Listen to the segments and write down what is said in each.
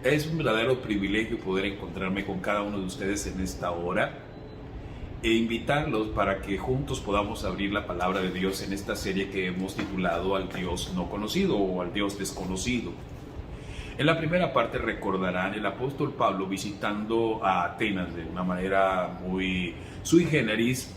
Es un verdadero privilegio poder encontrarme con cada uno de ustedes en esta hora e invitarlos para que juntos podamos abrir la palabra de Dios en esta serie que hemos titulado Al Dios no conocido o Al Dios desconocido. En la primera parte recordarán el apóstol Pablo visitando a Atenas de una manera muy sui generis,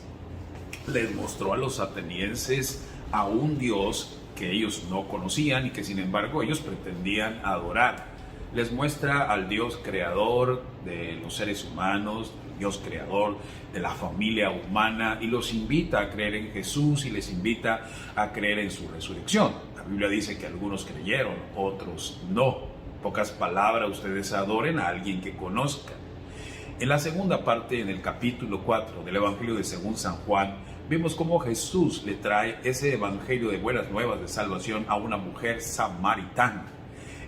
les mostró a los atenienses a un Dios que ellos no conocían y que sin embargo ellos pretendían adorar. Les muestra al Dios creador de los seres humanos, Dios creador de la familia humana, y los invita a creer en Jesús y les invita a creer en su resurrección. La Biblia dice que algunos creyeron, otros no. En pocas palabras, ustedes adoren a alguien que conozcan. En la segunda parte, en el capítulo 4 del Evangelio de según San Juan, vemos cómo Jesús le trae ese evangelio de buenas nuevas de salvación a una mujer samaritana.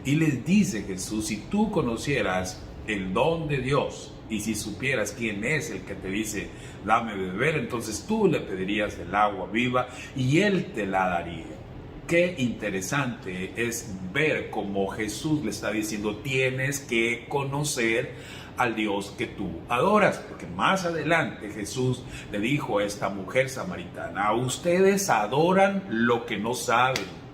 Y les dice Jesús: si tú conocieras el don de Dios y si supieras quién es el que te dice dame de beber, entonces tú le pedirías del agua viva y Él te la daría. Qué interesante es ver cómo Jesús le está diciendo: tienes que conocer al Dios que tú adoras, porque más adelante Jesús le dijo a esta mujer samaritana: ustedes adoran lo que no saben.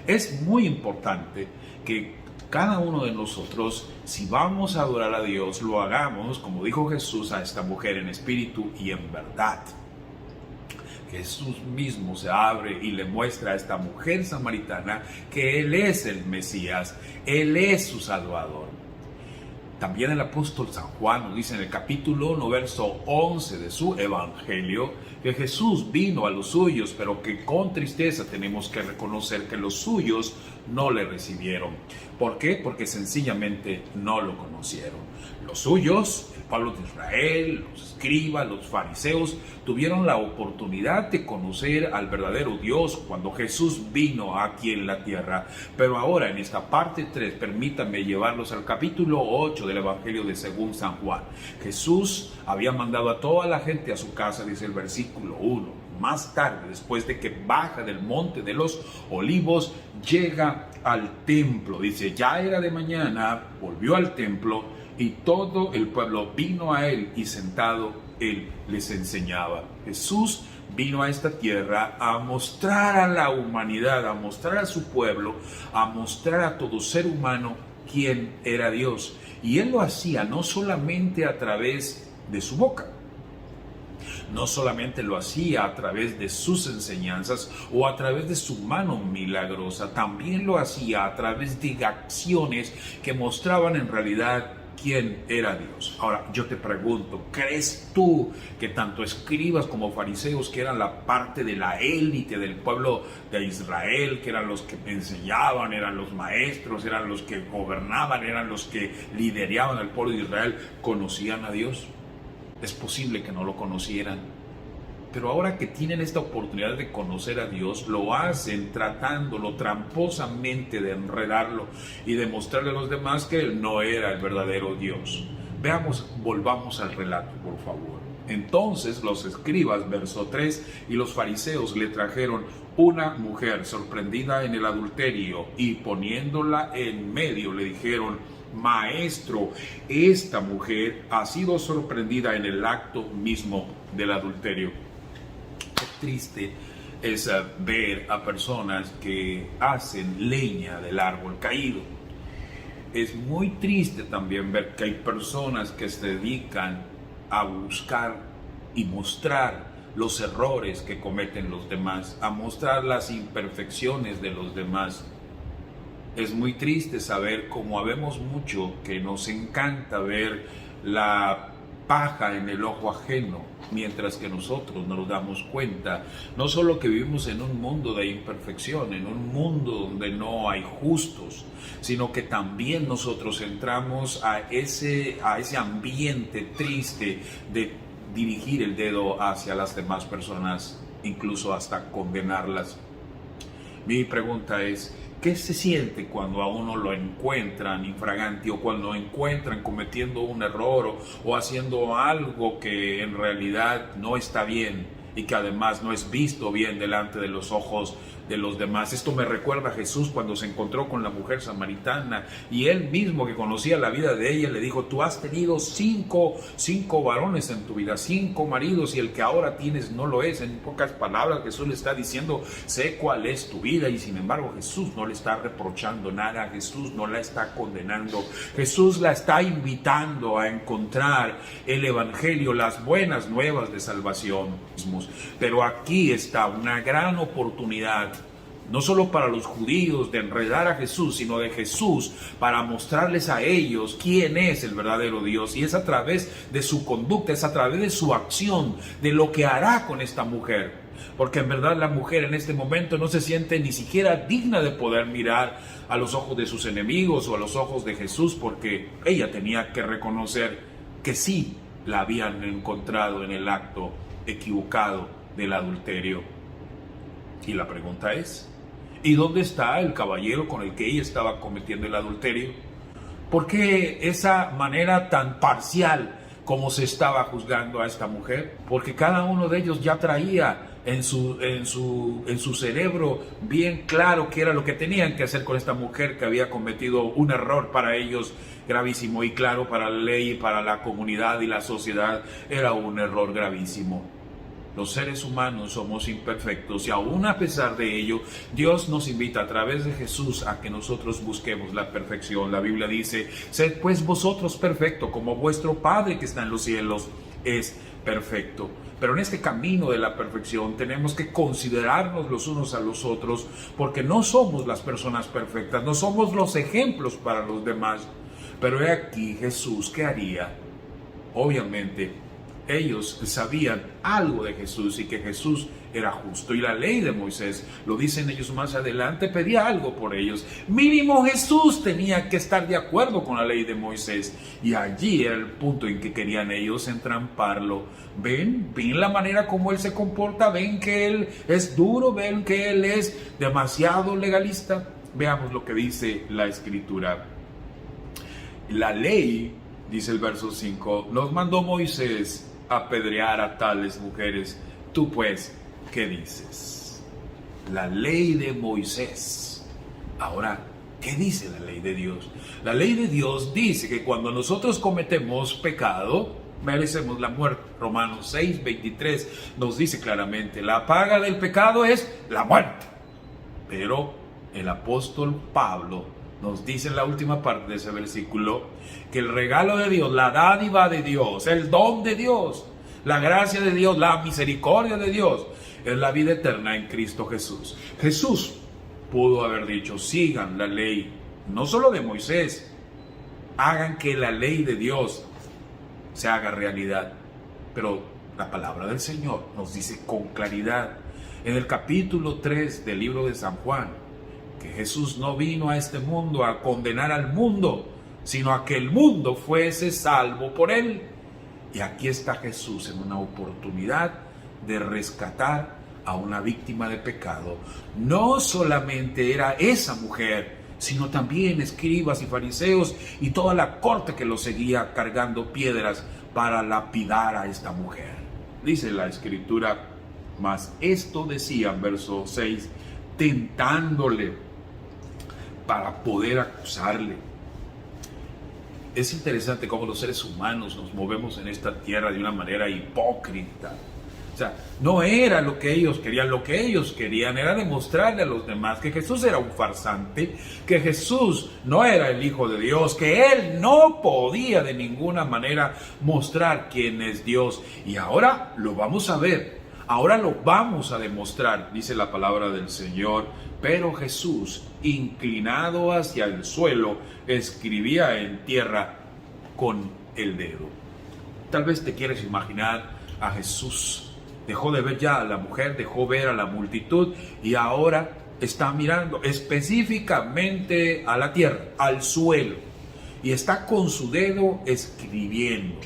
Es muy importante que cada uno de nosotros, si vamos a adorar a Dios, lo hagamos, como dijo Jesús a esta mujer, en espíritu y en verdad. Jesús mismo se abre y le muestra a esta mujer samaritana que Él es el Mesías, Él es su Salvador. También el apóstol San Juan nos dice en el capítulo 1, verso 11 de su Evangelio, que Jesús vino a los suyos, pero que con tristeza tenemos que reconocer que los suyos no le recibieron. ¿Por qué? Porque sencillamente no lo conocieron. Los suyos, el pueblo de Israel, los escribas, los fariseos, tuvieron la oportunidad de conocer al verdadero Dios cuando Jesús vino aquí en la tierra. Pero ahora, en esta parte 3, permítanme llevarlos al capítulo 8 del Evangelio de según San Juan. Jesús había mandado a toda la gente a su casa, dice el versículo 1. Más tarde, después de que baja del monte de los olivos, llega al templo. Dice: ya era de mañana, volvió al templo y todo el pueblo vino a él y sentado él les enseñaba. Jesús vino a esta tierra a mostrar a la humanidad, a mostrar a su pueblo, a mostrar a todo ser humano quién era Dios. Y él lo hacía no solamente a través de su boca, no solamente lo hacía a través de sus enseñanzas o a través de su mano milagrosa, también lo hacía a través de acciones que mostraban en realidad quién era Dios. Ahora, yo te pregunto, ¿crees tú que tanto escribas como fariseos, que eran la parte de la élite del pueblo de Israel, que eran los que enseñaban, eran los maestros, eran los que gobernaban, eran los que lideraban al pueblo de Israel, conocían a Dios? Es posible que no lo conocieran, pero ahora que tienen esta oportunidad de conocer a Dios, lo hacen tratándolo tramposamente de enredarlo y de mostrarle a los demás que Él no era el verdadero Dios. Volvamos al relato, por favor. Entonces los escribas, verso 3, y los fariseos le trajeron una mujer sorprendida en el adulterio y poniéndola en medio le dijeron: Maestro, esta mujer ha sido sorprendida en el acto mismo del adulterio. Qué triste es ver a personas que hacen leña del árbol caído. Es muy triste también ver que hay personas que se dedican a buscar y mostrar los errores que cometen los demás, a mostrar las imperfecciones de los demás. Es muy triste saber cómo habemos mucho que nos encanta ver la paja en el ojo ajeno, mientras que nosotros nos damos cuenta, no solo que vivimos en un mundo de imperfección, en un mundo donde no hay justos, sino que también nosotros entramos a ese ambiente triste de dirigir el dedo hacia las demás personas, incluso hasta condenarlas. Mi pregunta es: ¿qué se siente cuando a uno lo encuentran infragante o cuando lo encuentran cometiendo un error o haciendo algo que en realidad no está bien y que además no es visto bien delante de los ojos de los demás. Esto me recuerda a Jesús cuando se encontró con la mujer samaritana y él mismo, que conocía la vida de ella, le dijo: tú has tenido cinco varones en tu vida, 5 maridos, y el que ahora tienes no lo es. En pocas palabras, Jesús le está diciendo: sé cuál es tu vida. Y sin embargo, Jesús no le está reprochando nada, Jesús no la está condenando, Jesús la está invitando a encontrar el evangelio, las buenas nuevas de salvación. Pero aquí está una gran oportunidad, no solo para los judíos, de enredar a Jesús, sino de Jesús para mostrarles a ellos quién es el verdadero Dios. Y es a través de su conducta, es a través de su acción, de lo que hará con esta mujer. Porque en verdad la mujer en este momento no se siente ni siquiera digna de poder mirar a los ojos de sus enemigos o a los ojos de Jesús, porque ella tenía que reconocer que sí la habían encontrado en el acto equivocado del adulterio. Y la pregunta es: ¿y dónde está el caballero con el que ella estaba cometiendo el adulterio? ¿Por qué esa manera tan parcial como se estaba juzgando a esta mujer? Porque cada uno de ellos ya traía en su cerebro bien claro qué era lo que tenían que hacer con esta mujer que había cometido un error para ellos gravísimo, y claro, para la ley, para la comunidad y la sociedad era un error gravísimo. Los seres humanos somos imperfectos y aún a pesar de ello, Dios nos invita a través de Jesús a que nosotros busquemos la perfección. La Biblia dice: sed pues vosotros perfectos, como vuestro Padre que está en los cielos es perfecto. Pero en este camino de la perfección tenemos que considerarnos los unos a los otros, porque no somos las personas perfectas, no somos los ejemplos para los demás. Pero he aquí Jesús, ¿qué haría? Obviamente, ellos sabían algo de Jesús y que Jesús era justo. Y la ley de Moisés, lo dicen ellos más adelante, pedía algo por ellos. Mínimo Jesús tenía que estar de acuerdo con la ley de Moisés. Y allí era el punto en que querían ellos entramparlo. ¿Ven la manera como él se comporta? ¿Ven que él es duro? ¿Ven que él es demasiado legalista? Veamos lo que dice la Escritura. La ley, dice el verso 5, nos mandó Moisés a apedrear a tales mujeres. Tú pues, ¿qué dices? La ley de Moisés. Ahora, ¿qué dice la ley de Dios? La ley de Dios dice que cuando nosotros cometemos pecado, merecemos la muerte. Romanos 6:23 nos dice claramente: la paga del pecado es la muerte. Pero el apóstol Pablo nos dice en la última parte de ese versículo que el regalo de Dios, la dádiva de Dios, el don de Dios, la gracia de Dios, la misericordia de Dios, es la vida eterna en Cristo Jesús. Jesús pudo haber dicho: sigan la ley, no solo de Moisés, hagan que la ley de Dios se haga realidad. Pero la palabra del Señor nos dice con claridad en el capítulo 3 del libro de San Juan que Jesús no vino a este mundo a condenar al mundo, sino a que el mundo fuese salvo por él. Y aquí está Jesús en una oportunidad de rescatar a una víctima de pecado. No solamente era esa mujer, sino también escribas y fariseos y toda la corte que lo seguía cargando piedras para lapidar a esta mujer. Dice la Escritura: mas esto decían, verso 6, tentándole para poder acusarle. Es interesante cómo los seres humanos nos movemos en esta tierra de una manera hipócrita. O sea, no era lo que ellos querían era demostrarle a los demás que Jesús era un farsante, que Jesús no era el Hijo de Dios, que Él no podía de ninguna manera mostrar quién es Dios. Y ahora lo vamos a ver, ahora lo vamos a demostrar, dice la palabra del Señor. Pero Jesús, inclinado hacia el suelo, escribía en tierra con el dedo. Tal vez te quieres imaginar a Jesús. Dejó de ver ya a la mujer, dejó ver a la multitud y ahora está mirando específicamente a la tierra, al suelo. Y está con su dedo escribiendo.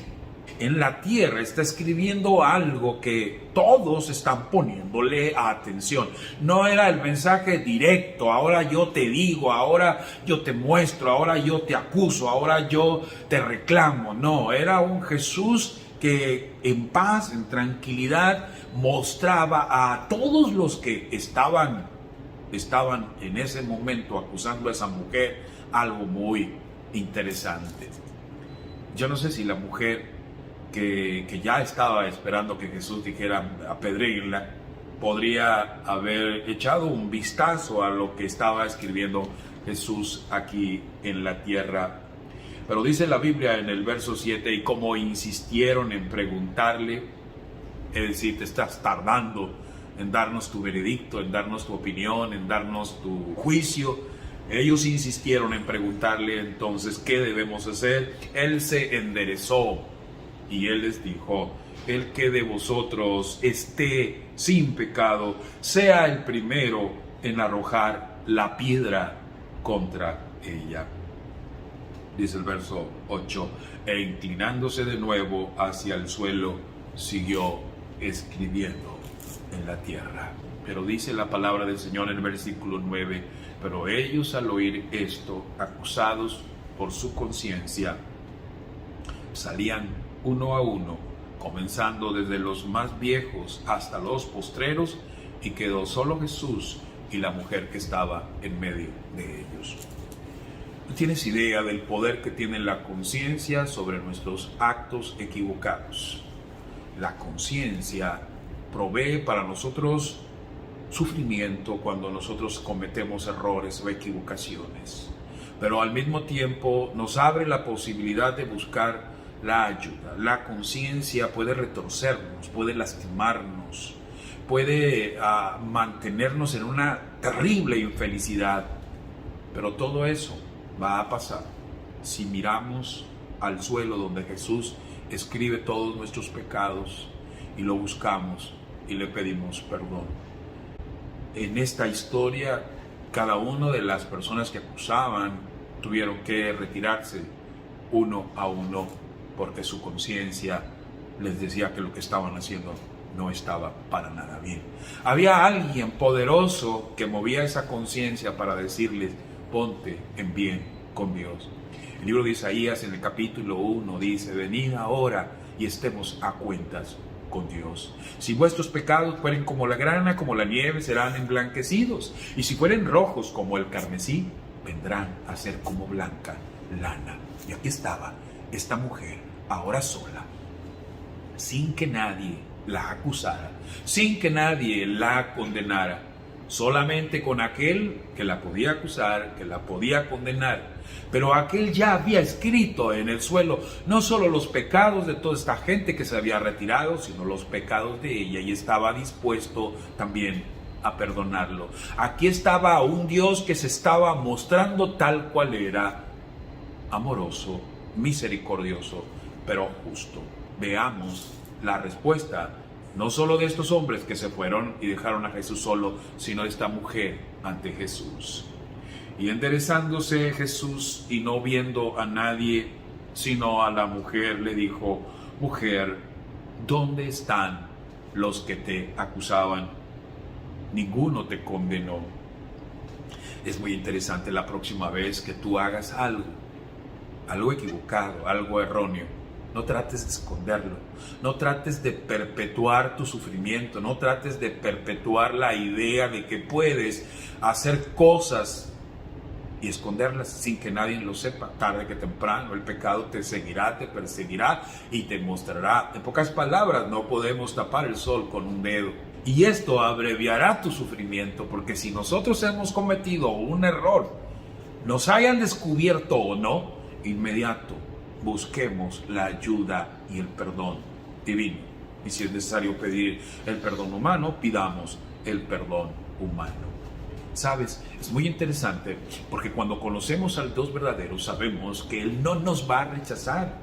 En la tierra está escribiendo algo que todos están poniéndole atención. No era el mensaje directo: ahora yo te digo, ahora yo te muestro, ahora yo te acuso, ahora yo te reclamo. No, era un Jesús que en paz, en tranquilidad, mostraba a todos los que estaban estaban en ese momento acusando a esa mujer algo muy interesante. Yo no sé si la mujer que ya estaba esperando que Jesús dijera apedréguenla, podría haber echado un vistazo a lo que estaba escribiendo Jesús aquí en la tierra. Pero dice la Biblia en el verso 7, y como insistieron en preguntarle, es decir, te estás tardando en darnos tu veredicto, en darnos tu opinión, en darnos tu juicio. Ellos insistieron en preguntarle entonces qué debemos hacer. Él se enderezó y él les dijo: el que de vosotros esté sin pecado, sea el primero en arrojar la piedra contra ella. Dice el verso 8, e inclinándose de nuevo hacia el suelo, siguió escribiendo en la tierra. Pero dice la palabra del Señor en el versículo 9, pero ellos al oír esto, acusados por su conciencia, salían uno a uno, comenzando desde los más viejos hasta los postreros, y quedó solo Jesús y la mujer que estaba en medio de ellos. ¿No tienes idea del poder que tiene la conciencia sobre nuestros actos equivocados? La conciencia provee para nosotros sufrimiento cuando nosotros cometemos errores o equivocaciones, pero al mismo tiempo nos abre la posibilidad de buscar la ayuda. La conciencia puede retorcernos, puede lastimarnos, puede mantenernos en una terrible infelicidad, pero todo eso va a pasar si miramos al suelo donde Jesús escribe todos nuestros pecados y lo buscamos y le pedimos perdón. En esta historia, cada una de las personas que acusaban tuvieron que retirarse uno a uno porque su conciencia les decía que lo que estaban haciendo no estaba para nada bien. Había alguien poderoso que movía esa conciencia para decirles: ponte en bien con Dios. El libro de Isaías en el capítulo 1 dice: venid ahora y estemos a cuentas con Dios. Si vuestros pecados fueren como la grana, como la nieve, serán emblanquecidos, y si fueren rojos como el carmesí, vendrán a ser como blanca lana. Y aquí estaba esta mujer, ahora sola, sin que nadie la acusara, sin que nadie la condenara, solamente con aquel que la podía acusar, que la podía condenar. Pero aquel ya había escrito en el suelo no solo los pecados de toda esta gente que se había retirado, sino los pecados de ella, y estaba dispuesto también a perdonarlo. Aquí estaba un Dios que se estaba mostrando tal cual era: amoroso, misericordioso, pero justo. Veamos la respuesta, no solo de estos hombres que se fueron y dejaron a Jesús solo, sino de esta mujer ante Jesús. Y enderezándose Jesús y no viendo a nadie sino a la mujer, le dijo: mujer, ¿dónde están los que te acusaban? Ninguno te condenó. Es muy interesante la próxima vez que tú hagas algo equivocado, algo erróneo, no trates de esconderlo, no trates de perpetuar tu sufrimiento, no trates de perpetuar la idea de que puedes hacer cosas y esconderlas sin que nadie lo sepa. Tarde que temprano el pecado te seguirá, te perseguirá y te mostrará. En pocas palabras, no podemos tapar el sol con un dedo. Y esto abreviará tu sufrimiento, porque si nosotros hemos cometido un error, nos hayan descubierto o no, inmediato busquemos la ayuda y el perdón divino. Y si es necesario pedir el perdón humano, pidamos el perdón humano. ¿Sabes? Es muy interesante porque cuando conocemos al Dios verdadero, sabemos que Él no nos va a rechazar.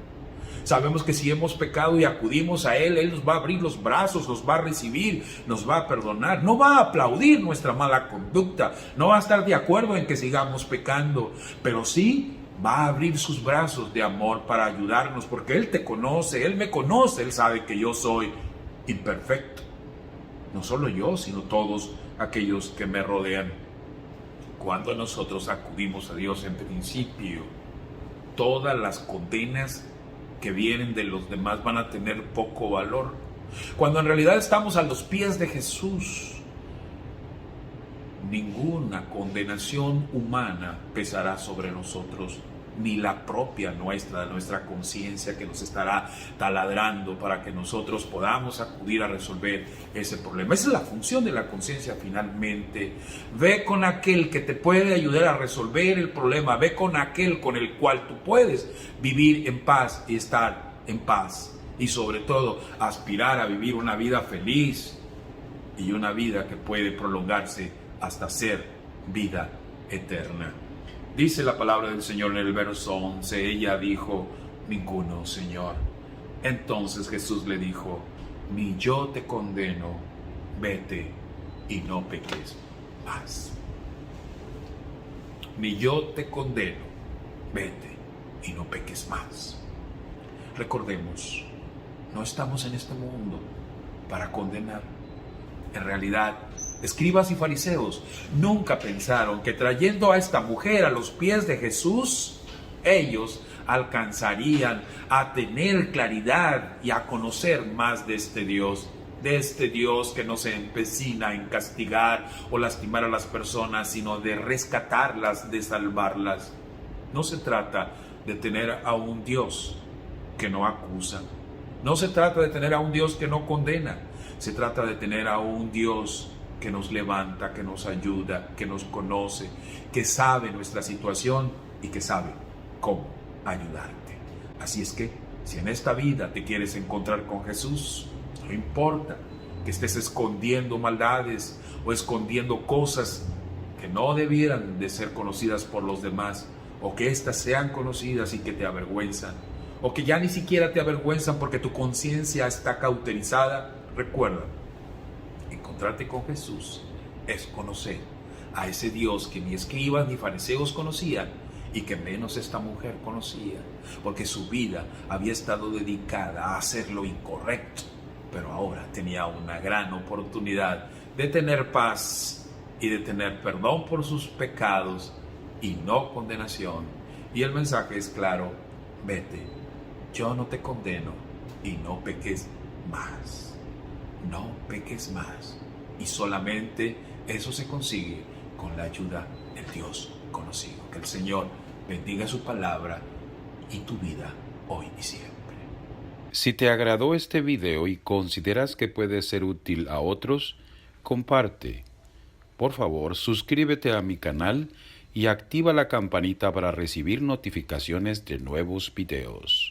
Sabemos que si hemos pecado y acudimos a Él, Él nos va a abrir los brazos, nos va a recibir, nos va a perdonar. No va a aplaudir nuestra mala conducta, no va a estar de acuerdo en que sigamos pecando, pero sí va a abrir sus brazos de amor para ayudarnos, porque Él te conoce, Él me conoce, Él sabe que yo soy imperfecto. No solo yo, sino todos aquellos que me rodean. Cuando nosotros acudimos a Dios, en principio, todas las condenas que vienen de los demás van a tener poco valor. Cuando en realidad estamos a los pies de Jesús, ninguna condenación humana pesará sobre nosotros, ni la propia nuestra conciencia que nos estará taladrando para que nosotros podamos acudir a resolver ese problema. Esa es la función de la conciencia finalmente. Ve con aquel que te puede ayudar a resolver el problema, ve con aquel con el cual tú puedes vivir en paz y estar en paz. Y sobre todo, aspirar a vivir una vida feliz y una vida que puede prolongarse hasta ser vida eterna. Dice la palabra del Señor en el verso 11, ella dijo, ninguno, Señor. Entonces Jesús le dijo, ni yo te condeno, vete y no peques más. Ni yo te condeno, vete y no peques más. Recordemos, no estamos en este mundo para condenar. En realidad, escribas y fariseos nunca pensaron que trayendo a esta mujer a los pies de Jesús, ellos alcanzarían a tener claridad y a conocer más de este Dios que no se empecina en castigar o lastimar a las personas, sino de rescatarlas, de salvarlas. No se trata de tener a un Dios que no acusa, no se trata de tener a un Dios que no condena, se trata de tener a un Dios que nos levanta, que nos ayuda, que nos conoce, que sabe nuestra situación y que sabe cómo ayudarte. Así es que, si en esta vida te quieres encontrar con Jesús, no importa que estés escondiendo maldades o escondiendo cosas que no debieran de ser conocidas por los demás, o que éstas sean conocidas y que te avergüenzan, o que ya ni siquiera te avergüenzan porque tu conciencia está cauterizada. Recuerda, encontrarte con Jesús es conocer a ese Dios que ni escribas ni fariseos conocían y que menos esta mujer conocía, porque su vida había estado dedicada a hacer lo incorrecto, pero ahora tenía una gran oportunidad de tener paz y de tener perdón por sus pecados y no condenación. Y el mensaje es claro, vete, yo no te condeno y no peques más. No peques más. Y solamente eso se consigue con la ayuda del Dios conocido. Que el Señor bendiga su palabra y tu vida hoy y siempre. Si te agradó este video y consideras que puede ser útil a otros, comparte. Por favor, suscríbete a mi canal y activa la campanita para recibir notificaciones de nuevos videos.